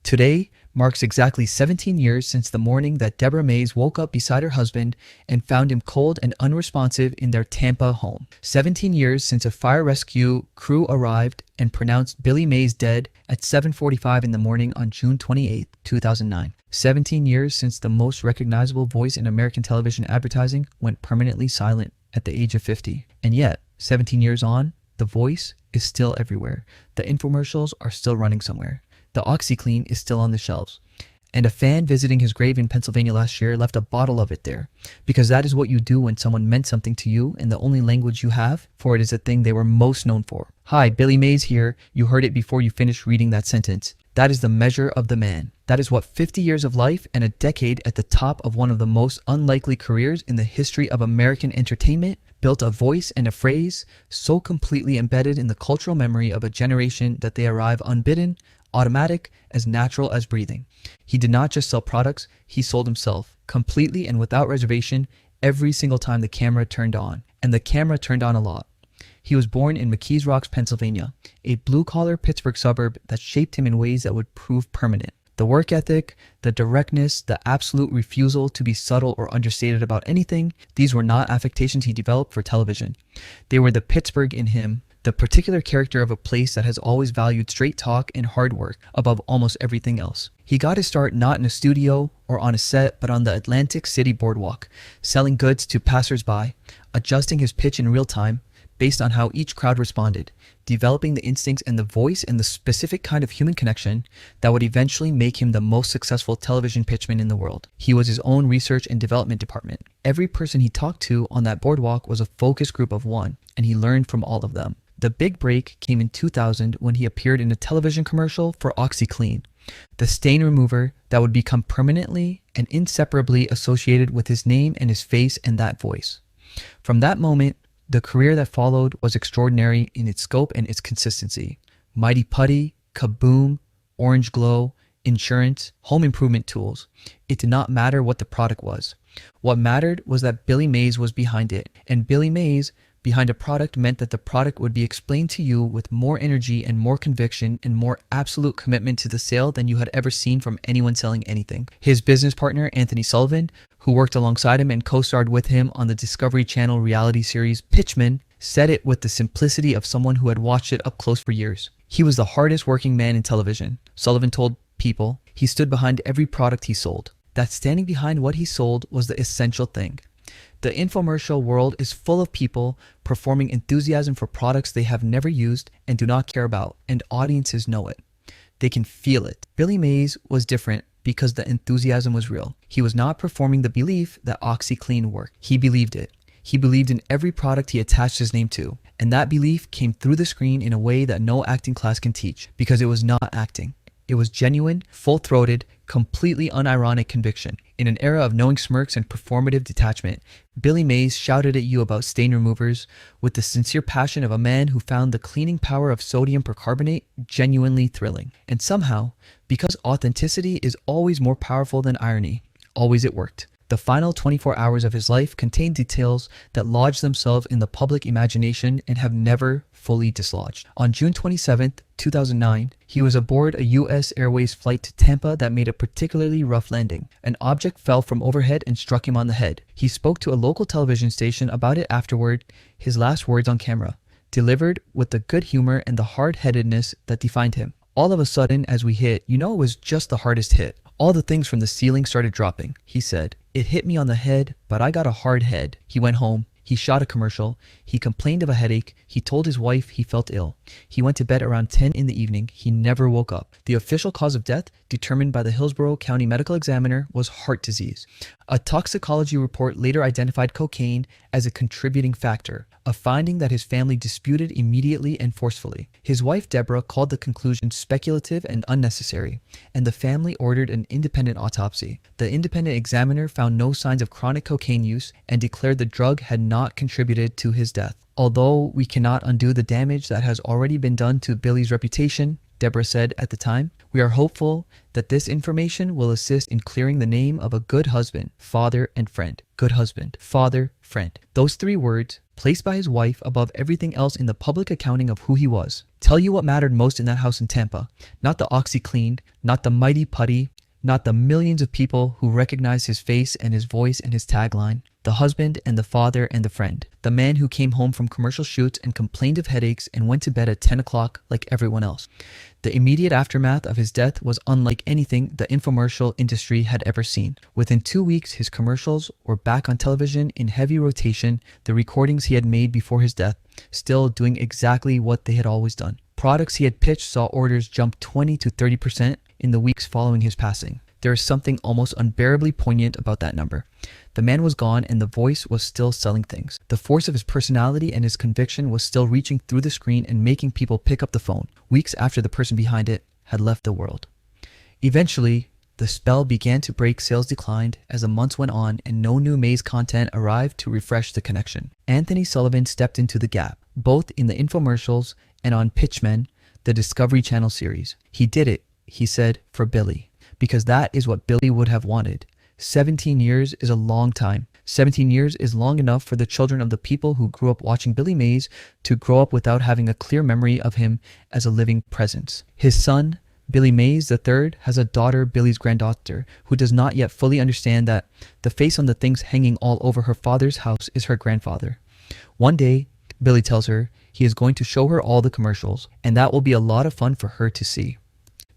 Today marks exactly 17 years since the morning that Deborah Mays woke up beside her husband and found him cold and unresponsive in their Tampa home. 17 years since a fire rescue crew arrived and pronounced Billy Mays dead at 7:45 in the morning on June 28, 2009. 17 years since the most recognizable voice in American television advertising went permanently silent at the age of 50. And yet, 17 years on, the voice is still everywhere. The infomercials are still running somewhere. The OxiClean is still on the shelves. And a fan visiting his grave in Pennsylvania last year left a bottle of it there. Because that is what you do when someone meant something to you and the only language you have for it is the thing they were most known for. Hi, Billy Mays here. You heard it before you finished reading that sentence. That is the measure of the man. That is what 50 years of life and a decade at the top of one of the most unlikely careers in the history of American entertainment built a voice and a phrase so completely embedded in the cultural memory of a generation that they arrive unbidden, automatic, as natural as breathing. He did not just sell products, he sold himself, completely and without reservation, every single time the camera turned on. And the camera turned on a lot. He was born in McKees Rocks, Pennsylvania, a blue-collar Pittsburgh suburb that shaped him in ways that would prove permanent. The work ethic, the directness, the absolute refusal to be subtle or understated about anything, these were not affectations he developed for television. They were the Pittsburgh in him, the particular character of a place that has always valued straight talk and hard work above almost everything else. He got his start not in a studio or on a set, but on the Atlantic City boardwalk, selling goods to passers-by, adjusting his pitch in real time, based on how each crowd responded, developing the instincts and the voice and the specific kind of human connection that would eventually make him the most successful television pitchman in the world. He was his own research and development department. Every person he talked to on that boardwalk was a focus group of one, and he learned from all of them. The big break came in 2000 when he appeared in a television commercial for OxiClean, the stain remover that would become permanently and inseparably associated with his name and his face and that voice. From that moment, the career that followed was extraordinary in its scope and its consistency. Mighty Putty, Kaboom, Orange Glow, insurance, home improvement tools. It did not matter what the product was. What mattered was that Billy Mays was behind it, and Billy Mays behind a product meant that the product would be explained to you with more energy and more conviction and more absolute commitment to the sale than you had ever seen from anyone selling anything. His business partner, Anthony Sullivan, who worked alongside him and co-starred with him on the Discovery Channel reality series Pitchman, said it with the simplicity of someone who had watched it up close for years. He was the hardest working man in television. Sullivan told People he stood behind every product he sold. That standing behind what he sold was the essential thing. The infomercial world is full of people performing enthusiasm for products they have never used and do not care about, and audiences know it. They can feel it. Billy Mays was different because the enthusiasm was real. He was not performing the belief that OxiClean worked. He believed it. He believed in every product he attached his name to, and that belief came through the screen in a way that no acting class can teach, because it was not acting. It was genuine, full-throated, completely unironic conviction. In an era of knowing smirks and performative detachment, Billy Mays shouted at you about stain removers with the sincere passion of a man who found the cleaning power of sodium percarbonate genuinely thrilling. And somehow, because authenticity is always more powerful than irony, always it worked. The final 24 hours of his life contain details that lodge themselves in the public imagination and have never fully dislodged. On June 27, 2009, he was aboard a U.S. Airways flight to Tampa that made a particularly rough landing. An object fell from overhead and struck him on the head. He spoke to a local television station about it afterward, his last words on camera, delivered with the good humor and the hard-headedness that defined him. All of a sudden, as we hit, it was just the hardest hit. All the things from the ceiling started dropping, he said. It hit me on the head, but I got a hard head. He went home. He shot a commercial. He complained of a headache. He told his wife he felt ill. He went to bed around 10 in the evening. He never woke up. The official cause of death, determined by the Hillsborough County Medical Examiner, was heart disease. A toxicology report later identified cocaine as a contributing factor, a finding that his family disputed immediately and forcefully. His wife, Deborah, called the conclusion speculative and unnecessary, and the family ordered an independent autopsy. The independent examiner found no signs of chronic cocaine use and declared the drug had not contributed to his death. Although we cannot undo the damage that has already been done to Billy's reputation, Deborah said at the time. We are hopeful that this information will assist in clearing the name of a good husband, father, and friend. Good husband, father, friend. Those three words, placed by his wife above everything else in the public accounting of who he was, tell you what mattered most in that house in Tampa. Not the OxiClean, not the mighty putty, not the millions of people who recognize his face and his voice and his tagline. The husband and the father and the friend. The man who came home from commercial shoots and complained of headaches and went to bed at 10 o'clock like everyone else. The immediate aftermath of his death was unlike anything the infomercial industry had ever seen. Within 2 weeks, his commercials were back on television in heavy rotation, the recordings he had made before his death, still doing exactly what they had always done. Products he had pitched saw orders jump 20 to 30% in the weeks following his passing. There is something almost unbearably poignant about that number. The man was gone and the voice was still selling things. The force of his personality and his conviction was still reaching through the screen and making people pick up the phone, weeks after the person behind it had left the world. Eventually, the spell began to break, sales declined as the months went on and no new Mays content arrived to refresh the connection. Anthony Sullivan stepped into the gap, both in the infomercials and on Pitchman, the Discovery Channel series. He did it, he said, for Billy, because that is what Billy would have wanted. 17 years is a long time. 17 years is long enough for the children of the people who grew up watching Billy Mays to grow up without having a clear memory of him as a living presence. His son, Billy Mays III, has a daughter, Billy's granddaughter, who does not yet fully understand that the face on the things hanging all over her father's house is her grandfather. One day, Billy tells her he is going to show her all the commercials, and that will be a lot of fun for her to see.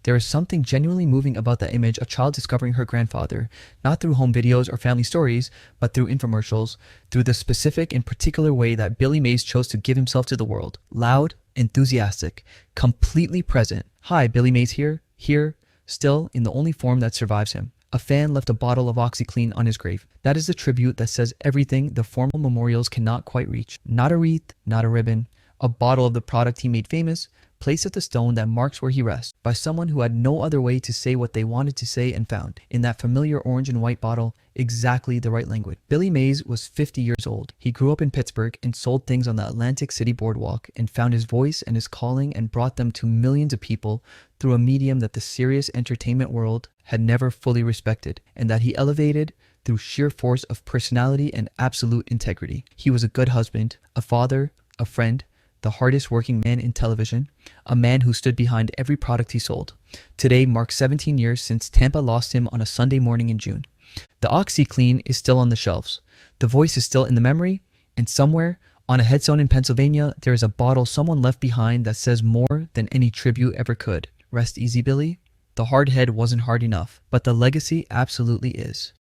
There is something genuinely moving about the image of a child discovering her grandfather, not through home videos or family stories, but through infomercials, through the specific and particular way that Billy Mays chose to give himself to the world. Loud, enthusiastic, completely present. Hi, Billy Mays here, still in the only form that survives him. A fan left a bottle of OxiClean on his grave. That is the tribute that says everything the formal memorials cannot quite reach. Not a wreath, not a ribbon, a bottle of the product he made famous, placed at the stone that marks where he rests, by someone who had no other way to say what they wanted to say and found, in that familiar orange and white bottle, exactly the right language. Billy Mays was 50 years old. He grew up in Pittsburgh and sold things on the Atlantic City boardwalk and found his voice and his calling and brought them to millions of people through a medium that the serious entertainment world had never fully respected, and that he elevated through sheer force of personality and absolute integrity. He was a good husband, a father, a friend, the hardest working man in television, a man who stood behind every product he sold. Today marks 17 years since Tampa lost him on a Sunday morning in June. The OxiClean is still on the shelves. The voice is still in the memory, and somewhere on a headstone in Pennsylvania, there is a bottle someone left behind that says more than any tribute ever could. Rest easy, Billy. The hard head wasn't hard enough, but the legacy absolutely is.